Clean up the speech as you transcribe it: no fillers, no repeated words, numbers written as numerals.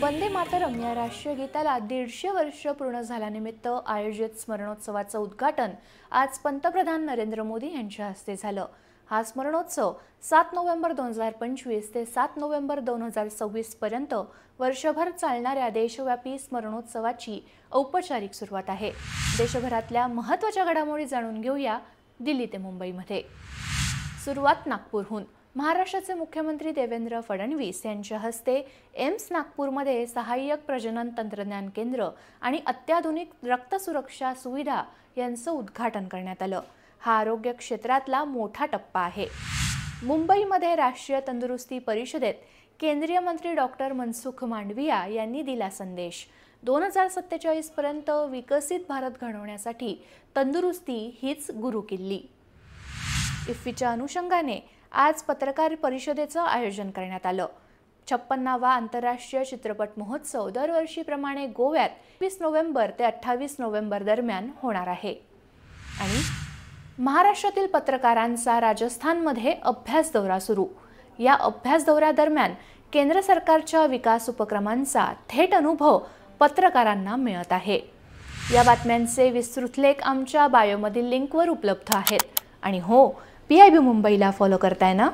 वंदे मातरम या राष्ट्रीय गीताला 150 वर्ष पूर्ण झाल्यानिमित्त आयोजित स्मरणोत्सवाचं उद्घाटन आज पंतप्रधान नरेंद्र मोदी यांच्या हस्ते झालं। हा स्मरणोत्सव 7 नोव्हेंबर 2025 ते 7 नोव्हेंबर 2026 पर्यंत वर्षभर चालणाऱ्या देशव्यापी स्मरणोत्सवाची औपचारिक सुरुवात आहे। देशभरातल्या महत्त्वाच्या घडामोडी जाणून घेऊया दिल्ली ते मुंबईमध्ये। सुरुवात नागपूरहून। महाराष्ट्राचे मुख्यमंत्री देवेंद्र फडणवीस यांच्या हस्ते एम्स नागपूरमध्ये सहाय्यक प्रजनन तंत्रज्ञान केंद्र आणि अत्याधुनिक रक्त सुरक्षा सुविधा यांचं उद्घाटन करण्यात आलं। हा आरोग्य क्षेत्रातला मोठा टप्पा आहे। मुंबईमध्ये राष्ट्रीय तंदुरुस्ती परिषदेत केंद्रीय मंत्री डॉक्टर मनसुख मांडविया यांनी दिला संदेश। 2047 पर्यंत विकसित भारत घडवण्यासाठी तंदुरुस्ती हीच गुरुकिल्ली। इफ्फीच्या अनुषंगाने आज पत्रकार परिषदेचं आयोजन करण्यात आलं। 56वा आंतरराष्ट्रीय चित्रपट महोत्सव दरवर्षीप्रमाणे गोव्यात 20 नोव्हेंबर ते 28 नोव्हेंबर दरम्यान होणार आहे। आणि महाराष्ट्रातील पत्रकारांचा राजस्थानमध्ये अभ्यास दौरा सुरू। या अभ्यास दौऱ्यादरम्यान केंद्र सरकारच्या विकास उपक्रमांचा थेट अनुभव पत्रकारांना मिळत आहे। या बातम्यांचे विस्तृत लेख आमच्या बायोमधील लिंकवर उपलब्ध आहेत। आणि हो, PIB मुंबईला फॉलो करताय ना?